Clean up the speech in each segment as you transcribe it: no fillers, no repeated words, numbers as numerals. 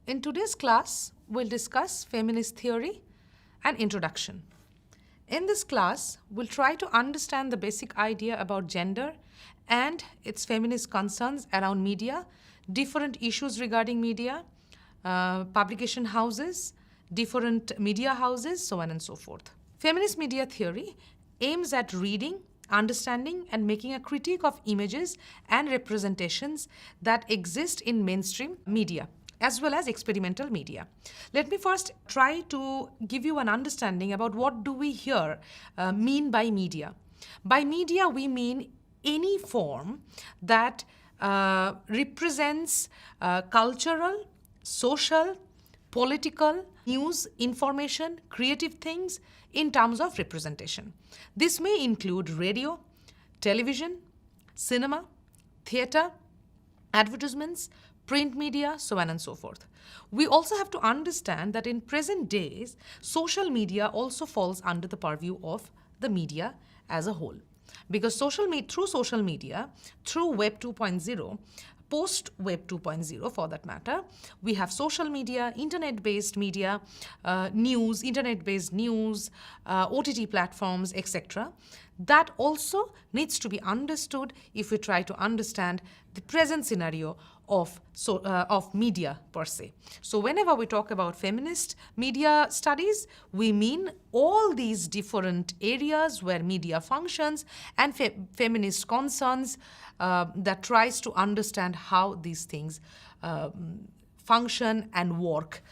In today's class, we'll discuss feminist theory and introduction. In this class, we'll try to understand the basic idea about gender and its feminist concerns around media, different issues regarding media, publication houses, different media houses, so on and so forth. Feminist media theory aims at reading, understanding, and making a critique of images and representations that exist in mainstream media, as well as experimental media. Let me first try to give you an understanding about what do we here mean by media. By media, we mean any form that represents cultural, social, political, news, information, creative things in terms of representation. This may include radio, television, cinema, theater, advertisements, print media, so on and so forth. We also have to understand that in present days, social media also falls under the purview of the media as a whole. Because through social media, through Web 2.0, post-Web 2.0 for that matter, we have social media, internet-based media, news, internet-based news, OTT platforms, etc. That also needs to be understood if we try to understand the present scenario of media per se. So whenever we talk about feminist media studies, we mean all these different areas where media functions and feminist concerns that tries to understand how these things function and work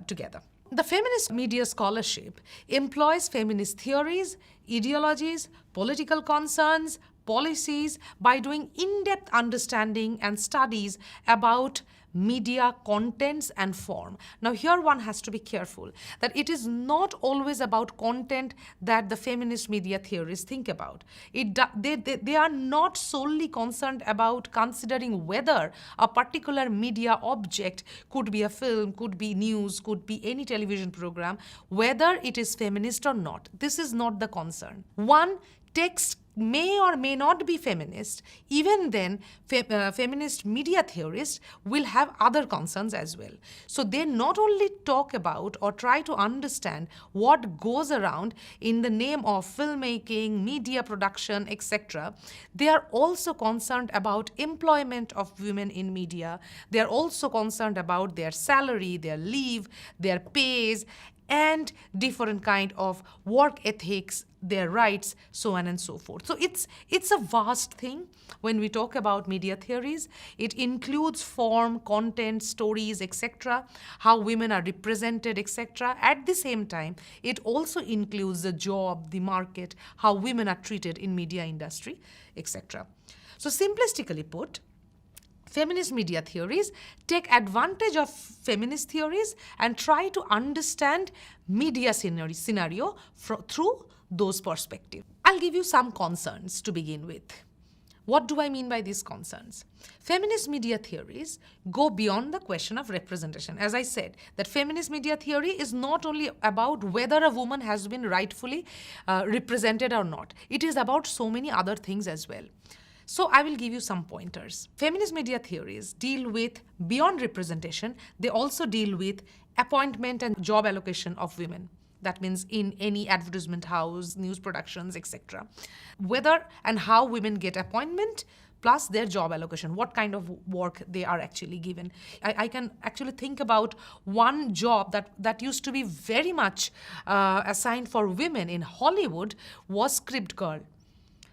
together. The feminist media scholarship employs feminist theories, ideologies, political concerns, policies by doing in-depth understanding and studies about media contents and form. Now here one has to be careful that it is not always about content that the feminist media theorists think about. They are not solely concerned about considering whether a particular media object, could be a film, could be news, could be any television program, whether it is feminist or not. This is not the concern. One text may or may not be feminist. Even then, feminist media theorists will have other concerns as well. So they not only talk about or try to understand what goes around in the name of filmmaking, media production, etc. They are also concerned about employment of women in media. They are also concerned about their salary, their leave, their pays, and different kind of work ethics, their rights, so on and so forth. So it's a vast thing when we talk about media theories. It includes form, content, stories, etc., how women are represented, etc. At the same time, it also includes the job, the market, how women are treated in media industry, etc. So simplistically put, feminist media theories take advantage of feminist theories and try to understand media scenario through those perspectives. I'll give you some concerns to begin with. What do I mean by these concerns? Feminist media theories go beyond the question of representation. As I said, that feminist media theory is not only about whether a woman has been rightfully represented or not. It is about so many other things as well. So I will give you some pointers. Feminist media theories deal with beyond representation. They also deal with appointment and job allocation of women. That means in any advertisement house, news productions, etc. Whether and how women get appointment, plus their job allocation, what kind of work they are actually given. I can actually think about one job that used to be very much assigned for women in Hollywood was script girl.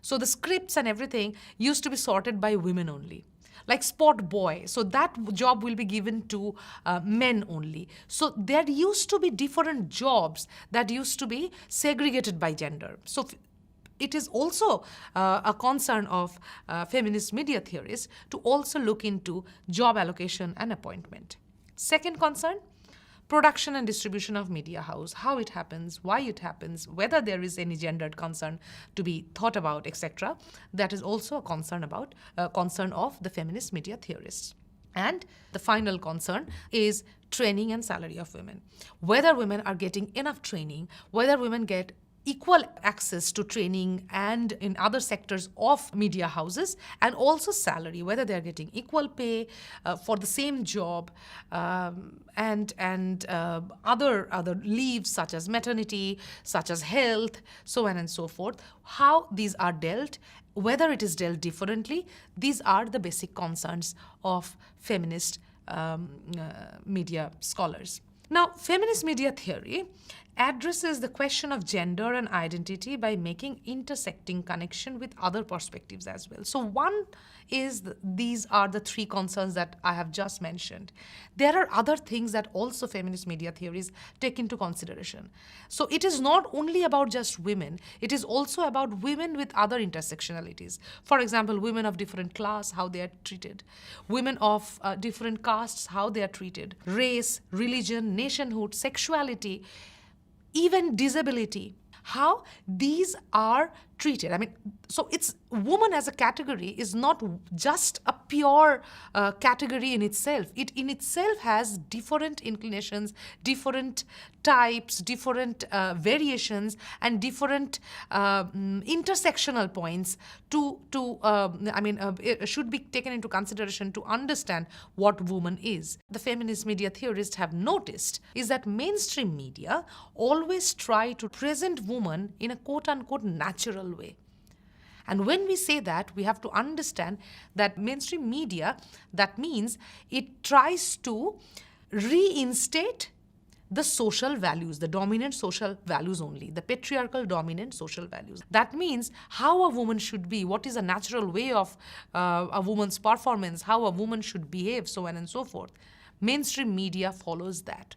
So the scripts and everything used to be sorted by women only. Like spot boy, so that job will be given to men only. So there used to be different jobs that used to be segregated by gender. So it is also a concern of feminist media theorists to also look into job allocation and appointment. Second concern, production and distribution of media house, how it happens, why it happens, whether there is any gendered concern to be thought about, etc. That is also a concern of the feminist media theorists. And the final concern is training and salary of women. Whether women are getting enough training, whether women get equal access to training and in other sectors of media houses, and also salary, whether they're getting equal pay for the same job, and other leaves such as maternity, such as health, so on and so forth. How these are dealt, whether it is dealt differently, these are the basic concerns of feminist media scholars. Now, feminist media theory addresses the question of gender and identity by making intersecting connection with other perspectives as well. So one is, these are the three concerns that I have just mentioned. There are other things that also feminist media theories take into consideration. So it is not only about just women, it is also about women with other intersectionalities. For example, women of different class, how they are treated. Women of different castes, how they are treated. Race, religion, nationhood, sexuality, even disability, how these are treated. I mean, so it's woman as a category is not just a pure category in itself. It in itself has different inclinations, different types, different variations, and different intersectional points it should be taken into consideration to understand what woman is. The feminist media theorists have noticed is that mainstream media always try to present woman in a quote-unquote natural way. And when we say that, we have to understand that mainstream media, that means it tries to reinstate the social values, the dominant social values only, the patriarchal dominant social values. That means how a woman should be, what is a natural way of a woman's performance, how a woman should behave, so on and so forth. Mainstream media follows that.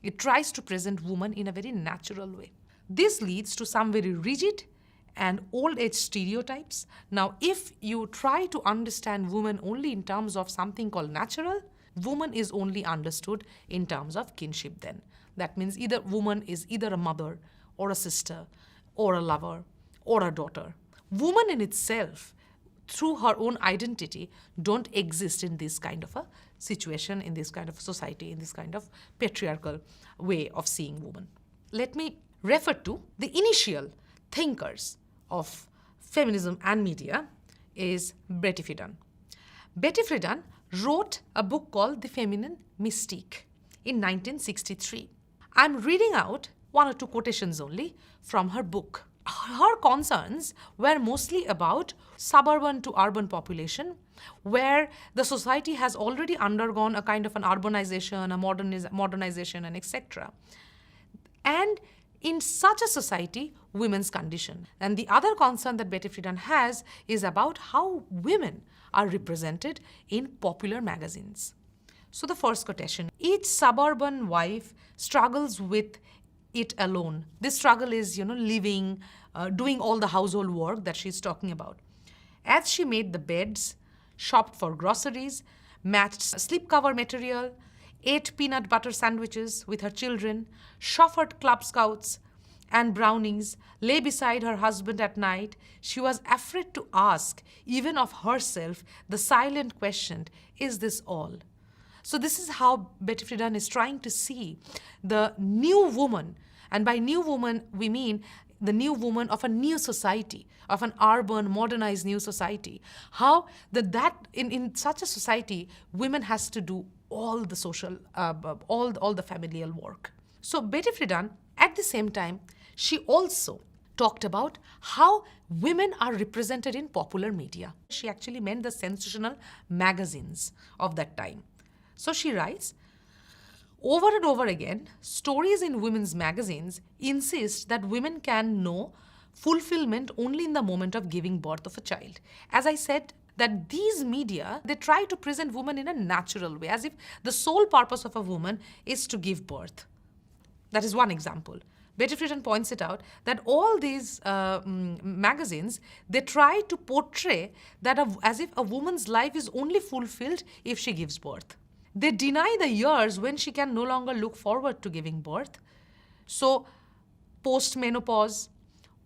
It tries to present woman in a very natural way. This leads to some very rigid and old-age stereotypes. Now, if you try to understand woman only in terms of something called natural, woman is only understood in terms of kinship then. That means either woman is either a mother or a sister or a lover or a daughter. Woman in itself, through her own identity, don't exist in this kind of a situation, in this kind of society, in this kind of patriarchal way of seeing woman. Let me refer to the initial thinkers of feminism and media is Betty Friedan. Betty Friedan wrote a book called The Feminine Mystique in 1963. I'm reading out one or two quotations only from her book. Her concerns were mostly about suburban to urban population, where the society has already undergone a kind of an urbanization, a modernization, and etc. And in such a society, women's condition. And the other concern that Betty Friedan has is about how women are represented in popular magazines. So the first quotation, each suburban wife struggles with it alone. This struggle is, living, doing all the household work that she's talking about. As she made the beds, shopped for groceries, matched slipcover material, ate peanut butter sandwiches with her children, chauffeured Club Scouts and brownies, lay beside her husband at night, she was afraid to ask, even of herself, the silent question, is this all? So this is how Betty Friedan is trying to see the new woman, and by new woman we mean the new woman of a new society, of an urban, modernized new society. How in such a society, women has to do all the social, all the familial work. So Betty Friedan, at the same time, she also talked about how women are represented in popular media. She actually meant the sensational magazines of that time. So she writes, over and over again, stories in women's magazines insist that women can know fulfillment only in the moment of giving birth of a child. As I said, that these media, they try to present women in a natural way, as if the sole purpose of a woman is to give birth. That is one example. Betty Friedan points it out that all these magazines, they try to portray that as if a woman's life is only fulfilled if she gives birth. They deny the years when she can no longer look forward to giving birth. So, post-menopause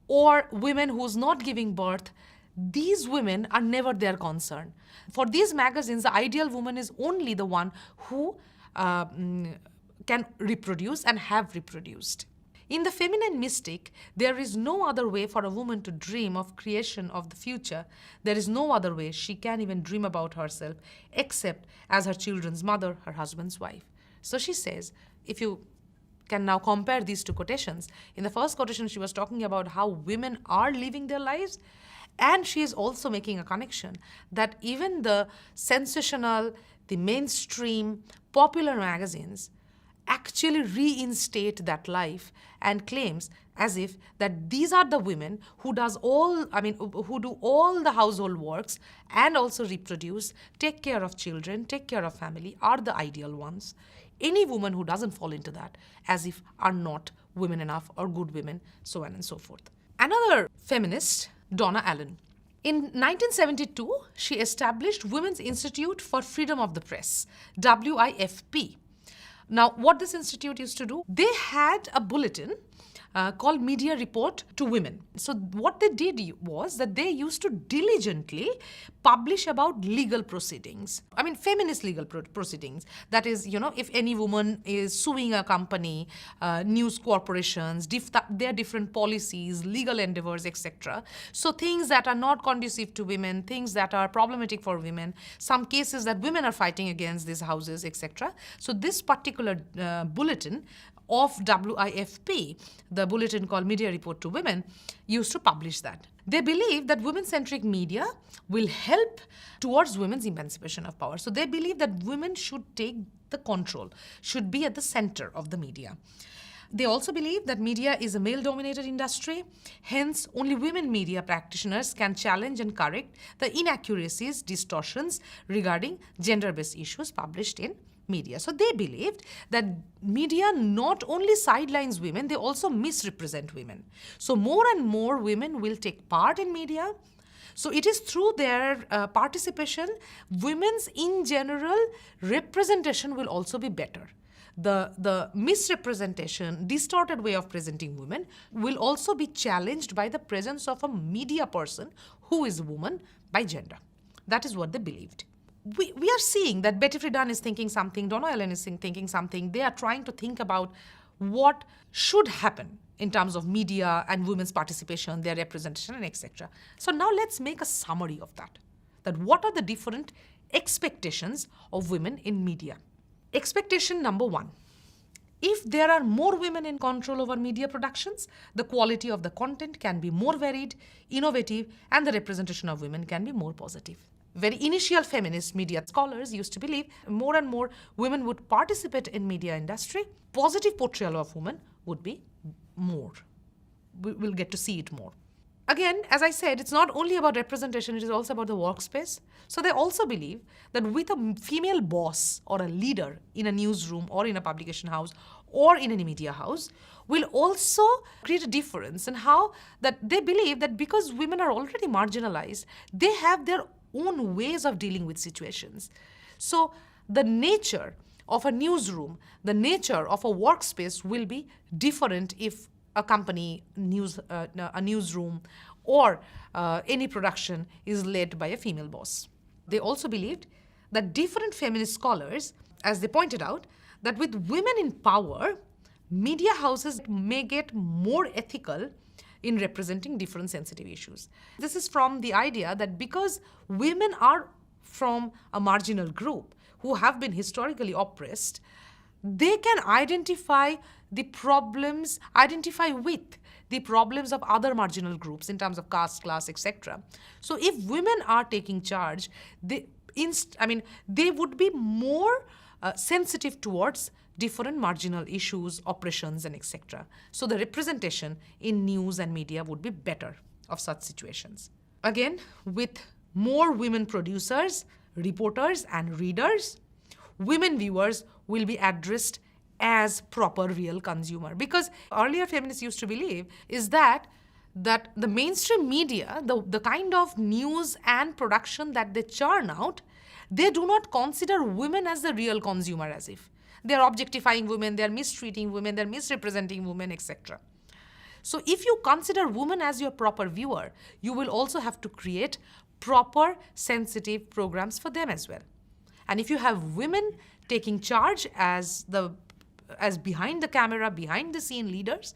or women who's not giving birth, these women are never their concern. For these magazines, the ideal woman is only the one who can reproduce and have reproduced. In the feminine mystic, there is no other way for a woman to dream of creation of the future. There is no other way she can even dream about herself except as her children's mother, her husband's wife. So she says, if you can now compare these two quotations, in the first quotation she was talking about how women are living their lives, and she is also making a connection that even the sensational, the mainstream, popular magazines actually reinstate that life and claims as if that these are the women who who do all the household works and also reproduce, take care of children, take care of family, are the ideal ones. Any woman who doesn't fall into that as if are not women enough or good women, so on and so forth. Another feminist, Donna Allen. In 1972, she established Women's Institute for Freedom of the Press, WIFP. Now, what this institute used to do, they had a bulletin called Media Report to Women. So what they did was that they used to diligently publish about legal proceedings. I mean, feminist legal proceedings. That is, if any woman is suing a company, news corporations, their different policies, legal endeavors, etc. So things that are not conducive to women, things that are problematic for women, some cases that women are fighting against these houses, etc. So this particular bulletin of WIFP, the bulletin called Media Report to Women, used to publish that. They believe that women-centric media will help towards women's emancipation of power. So they believe that women should take the control, should be at the center of the media. They also believe that media is a male-dominated industry, hence only women media practitioners can challenge and correct the inaccuracies, distortions regarding gender-based issues published in media. So they believed that media not only sidelines women, they also misrepresent women. So more and more women will take part in media. So it is through their participation, women's in general representation will also be better. The misrepresentation, distorted way of presenting women will also be challenged by the presence of a media person who is a woman by gender. That is what they believed. We are seeing that Betty Friedan is thinking something, Donna Allen is thinking something. They are trying to think about what should happen in terms of media and women's participation, their representation, and etc. So now let's make a summary of that. That what are the different expectations of women in media? Expectation number one. If there are more women in control over media productions, the quality of the content can be more varied, innovative, and the representation of women can be more positive. Very initial feminist media scholars used to believe more and more women would participate in media industry, positive portrayal of women would be more. We'll get to see it more. Again, as I said, it's not only about representation, it is also about the workspace. So they also believe that with a female boss or a leader in a newsroom or in a publication house or in any media house will also create a difference in how that they believe that because women are already marginalized, they have their own ways of dealing with situations. So the nature of a newsroom, the nature of a workspace will be different if a company, a newsroom, or any production is led by a female boss. They also believed that different feminist scholars, as they pointed out, that with women in power, media houses may get more ethical in representing different sensitive issues. This is from the idea that because women are from a marginal group who have been historically oppressed, they can identify with the problems of other marginal groups in terms of caste, class, etc. So if women are taking charge, they would be more sensitive towards different marginal issues, oppressions, and etc. So the representation in news and media would be better of such situations. Again, with more women producers, reporters, and readers, women viewers will be addressed as proper real consumer. Because earlier feminists used to believe is that the mainstream media, the kind of news and production that they churn out, they do not consider women as the real consumer, as if they are objectifying women, they are mistreating women, they are misrepresenting women, etc. So if you consider women as your proper viewer, you will also have to create proper sensitive programs for them as well. And if you have women taking charge as the as behind the camera, behind the scene leaders,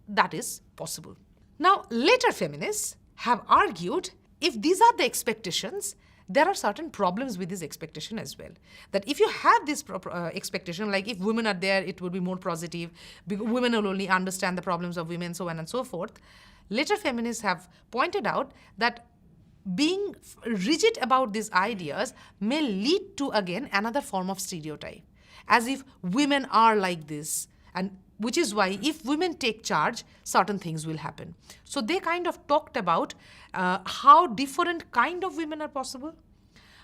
that is possible. Now, later feminists have argued if these are the expectations, there are certain problems with this expectation as well. That if you have this expectation, like if women are there, it will be more positive, women will only understand the problems of women, so on and so forth. Later feminists have pointed out that being rigid about these ideas may lead to, again, another form of stereotype, as if women are like this, and which is why if women take charge, certain things will happen. So they kind of talked about how different kind of women are possible,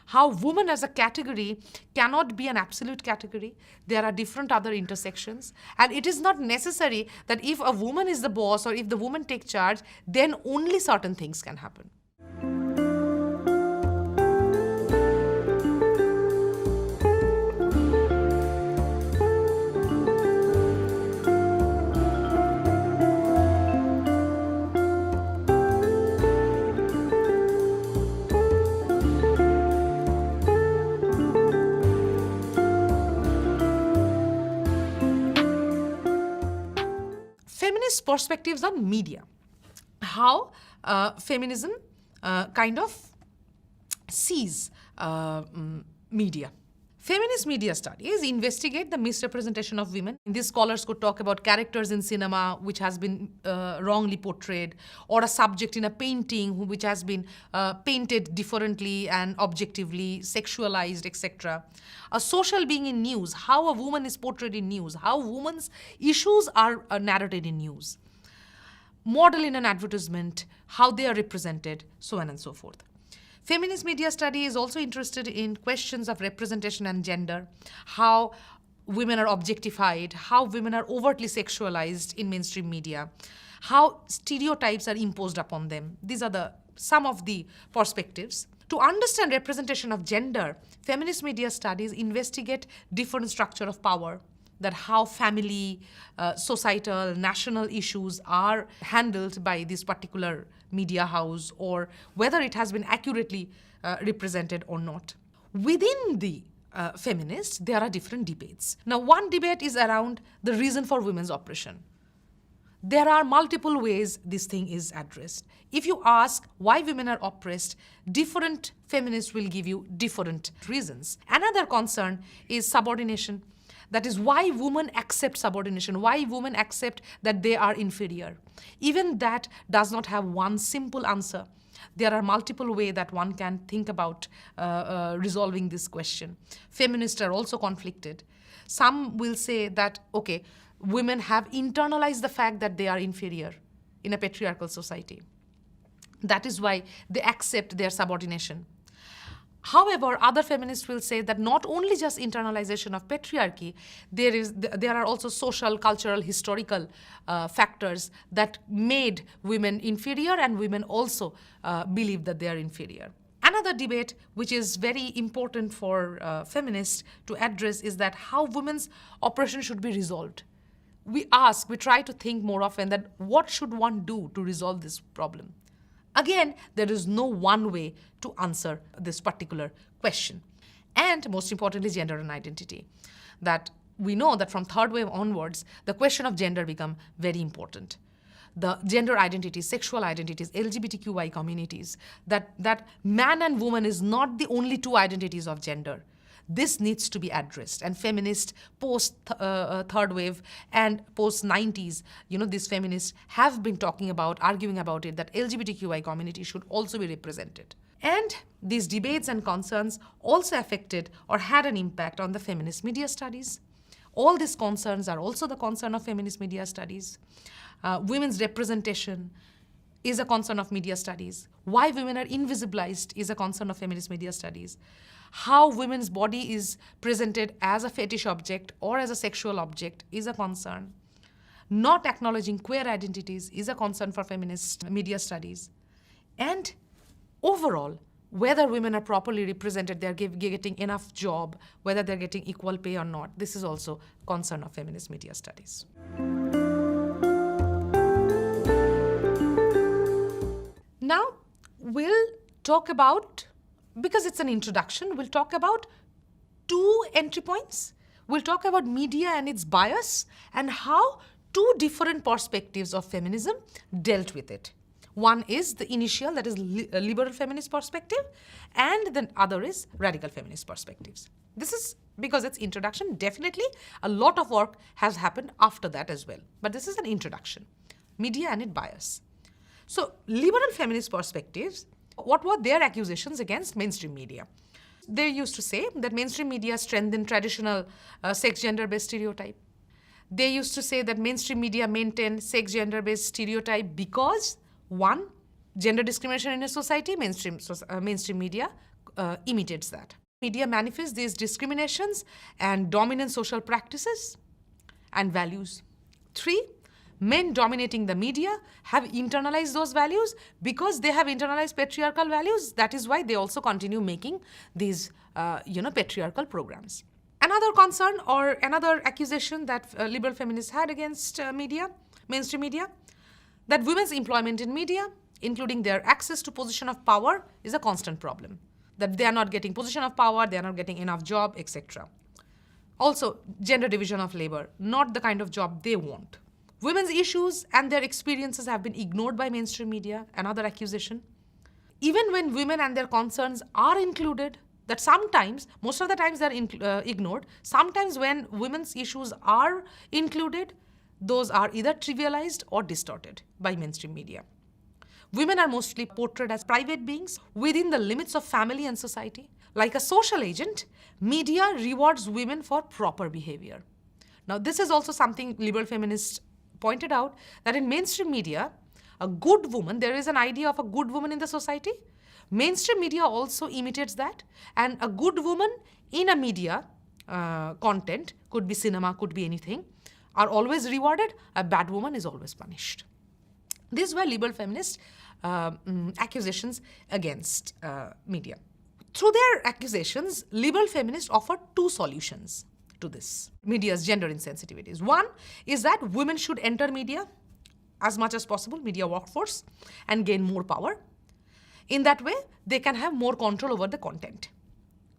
how woman as a category cannot be an absolute category. There are different other intersections. And it is not necessary that if a woman is the boss or if the woman takes charge, then only certain things can happen. Feminist perspectives on media. How feminism kind of sees media. Feminist media studies investigate the misrepresentation of women. These scholars could talk about characters in cinema which has been wrongly portrayed, or a subject in a painting which has been painted differently and objectively sexualized, etc. A social being in news, how a woman is portrayed in news, how women's issues are narrated in news. Model in an advertisement, how they are represented, so on and so forth. Feminist media study is also interested in questions of representation and gender, how women are objectified, how women are overtly sexualized in mainstream media, how stereotypes are imposed upon them. These are some of the perspectives. To understand representation of gender, feminist media studies investigate different structure of power, that how family, societal, national issues are handled by this particular media house, or whether it has been accurately represented or not. Within the feminists, there are different debates. Now, one debate is around the reason for women's oppression. There are multiple ways this thing is addressed. If you ask why women are oppressed, different feminists will give you different reasons. Another concern is subordination. That is why women accept subordination, why women accept that they are inferior. Even that does not have one simple answer. There are multiple ways that one can think about resolving this question. Feminists are also conflicted. Some will say that, okay, women have internalized the fact that they are inferior in a patriarchal society. That is why they accept their subordination. However, other feminists will say that not only just internalization of patriarchy, there are also social, cultural, historical factors that made women inferior, and women also believe that they are inferior. Another debate which is very important for feminists to address is that how women's oppression should be resolved. We try to think more often that what should one do to resolve this problem? Again, there is no one way to answer this particular question. And most importantly, gender and identity. That we know that from third wave onwards, the question of gender become very important. The gender identities, sexual identities, LGBTQI communities, that man and woman is not the only two identities of gender. This needs to be addressed. And feminists post third wave and post 90s, these feminists have been talking about, arguing about it, that LGBTQI community should also be represented. And these debates and concerns also affected or had an impact on the feminist media studies. All these concerns are also the concern of feminist media studies. Women's representation is a concern of media studies. Why women are invisibilized is a concern of feminist media studies. How women's body is presented as a fetish object or as a sexual object is a concern. Not acknowledging queer identities is a concern for feminist media studies. And overall, whether women are properly represented, they're getting enough job, whether they're getting equal pay or not, this is also concern of feminist media studies. Now, we'll talk about, because it's an introduction, we'll talk about two entry points We'll talk about media and its bias and how two different perspectives of feminism dealt with it. One is the initial, that is liberal feminist perspective, and the other is radical feminist perspectives. This is because it's introduction. Definitely a lot of work has happened after that as well. But this is an introduction. Media and its bias. So liberal feminist perspectives, what were their accusations against mainstream media? They used to say that mainstream media strengthened traditional sex-gender-based stereotype. They used to say that mainstream media maintain sex-gender-based stereotype because, one, gender discrimination in a society, mainstream media imitates that. Media manifests these discriminations and dominant social practices and values. 3, men dominating the media have internalized those values because they have internalized patriarchal values. That is why they also continue making these, patriarchal programs. Another concern or another accusation that liberal feminists had against mainstream media, that women's employment in media, including their access to position of power, is a constant problem. That they are not getting position of power, they are not getting enough job, etc. Also, gender division of labor, not the kind of job they want. Women's issues and their experiences have been ignored by mainstream media, another accusation. Even when women and their concerns are included, that sometimes, most of the times they're ignored, sometimes when women's issues are included, those are either trivialized or distorted by mainstream media. Women are mostly portrayed as private beings within the limits of family and society. Like a social agent, media rewards women for proper behavior. Now, this is also something liberal feminists pointed out, that in mainstream media, a good woman, there is an idea of a good woman in the society. Mainstream media also imitates that, and a good woman in a media content, could be cinema, could be anything, are always rewarded. A bad woman is always punished. These were liberal feminist accusations against media. Through their accusations, liberal feminists offered 2 solutions to this, media's gender insensitivities. One is that women should enter media as much as possible, media workforce, and gain more power. In that way, they can have more control over the content.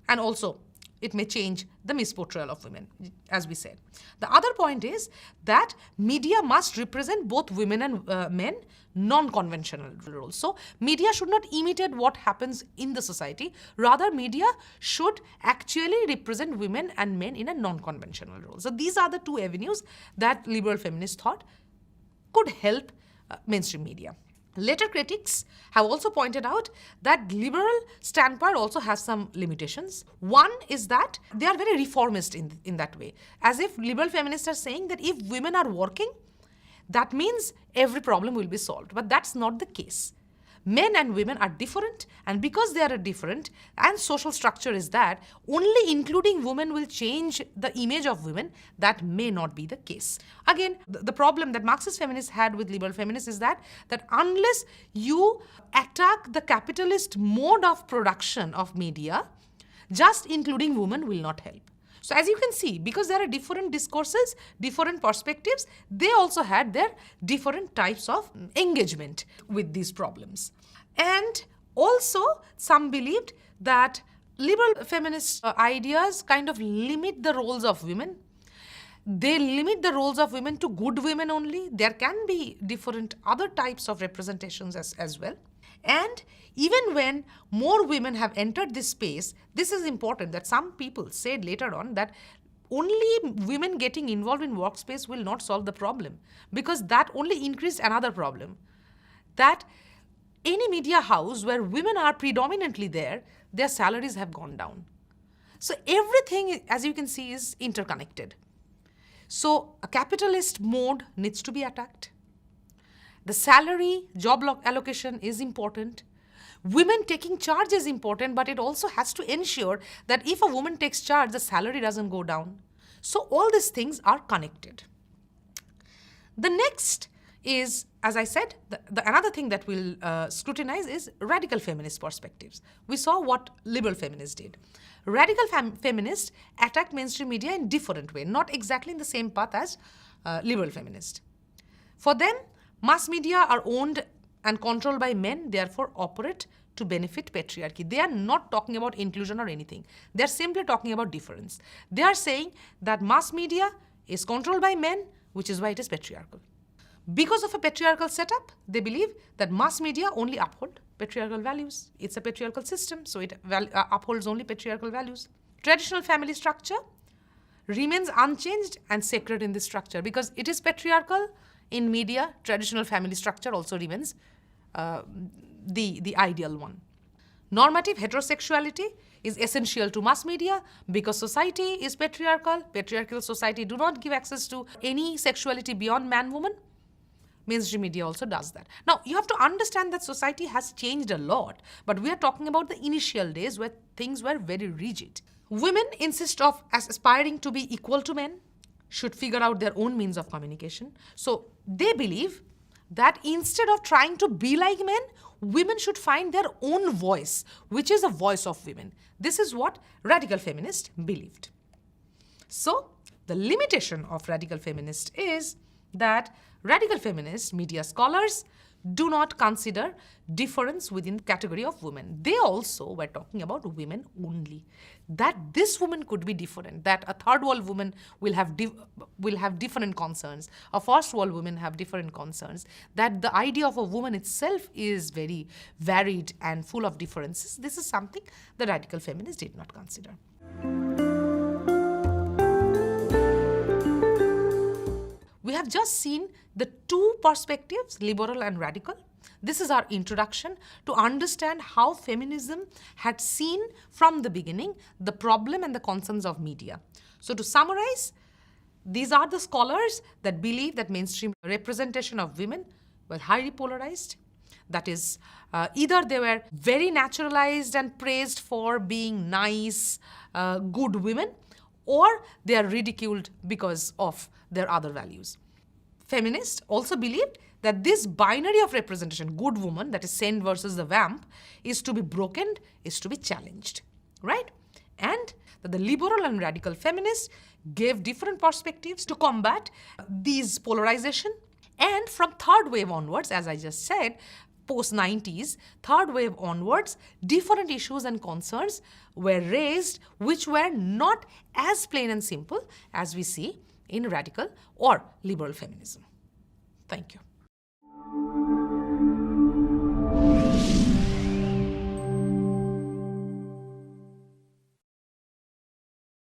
And also, it may change the misportrayal of women, as we said. The other point is that media must represent both women and men, non-conventional roles. So media should not imitate what happens in the society. Rather, media should actually represent women and men in a non-conventional role. So these are the 2 avenues that liberal feminists thought could help mainstream media. Later critics have also pointed out that liberal standpoint also has some limitations. One is that they are very reformist in that way. As if liberal feminists are saying that if women are working, that means every problem will be solved. But that's not the case. Men and women are different, and because they are different, and social structure is that, only including women will change the image of women. That may not be the case. Again, the problem that Marxist feminists had with liberal feminists is that unless you attack the capitalist mode of production of media, just including women will not help. So as you can see, because there are different discourses, different perspectives, they also had their different types of engagement with these problems. And also, some believed that liberal feminist ideas kind of limit the roles of women. They limit the roles of women to good women only. There can be different other types of representations as well. And even when more women have entered this space, this is important that some people said later on that only women getting involved in workspace will not solve the problem, because that only increased another problem. That any media house where women are predominantly there, their salaries have gone down. So everything, as you can see, is interconnected. So a capitalist mode needs to be attacked. The salary, job allocation is important. Women taking charge is important, but it also has to ensure that if a woman takes charge, the salary doesn't go down. So all these things are connected. The next is, as I said, another thing that we'll scrutinize is radical feminist perspectives. We saw what liberal feminists did. Radical feminists attacked mainstream media in different way, not exactly in the same path as liberal feminists. For them, mass media are owned and controlled by men, therefore operate to benefit patriarchy. They are not talking about inclusion or anything. They are simply talking about difference. They are saying that mass media is controlled by men, which is why it is patriarchal. Because of a patriarchal setup, they believe that mass media only uphold patriarchal values. It's a patriarchal system, so it upholds only patriarchal values. Traditional family structure remains unchanged and sacred in this structure. Because it is patriarchal in media, traditional family structure also remains the ideal one. Normative heterosexuality is essential to mass media because society is patriarchal. Patriarchal society do not give access to any sexuality beyond man-woman. Mainstream media also does that. Now, you have to understand that society has changed a lot, but we are talking about the initial days where things were very rigid. Women insist of aspiring to be equal to men, should figure out their own means of communication. So they believe that instead of trying to be like men, women should find their own voice, which is a voice of women. This is what radical feminists believed. So the limitation of radical feminists is that radical feminist media scholars do not consider difference within the category of women. They also were talking about women only. That this woman could be different, that a third world woman will have different concerns, a first world woman have different concerns, that the idea of a woman itself is very varied and full of differences. This is something the radical feminists did not consider. We have just seen the two perspectives, liberal and radical. This is our introduction to understand how feminism had seen from the beginning the problem and the concerns of media. So to summarize, these are the scholars that believe that mainstream representation of women were highly polarized. That is, either they were very naturalized and praised for being nice, good women, or they are ridiculed because of their other values. Feminists also believed that this binary of representation, good woman, that is saint versus the vamp, is to be broken, is to be challenged, right? And that the liberal and radical feminists gave different perspectives to combat these polarization. And from third wave onwards, as I just said, post-90s, third wave onwards, different issues and concerns were raised which were not as plain and simple as we see in radical or liberal feminism. Thank you.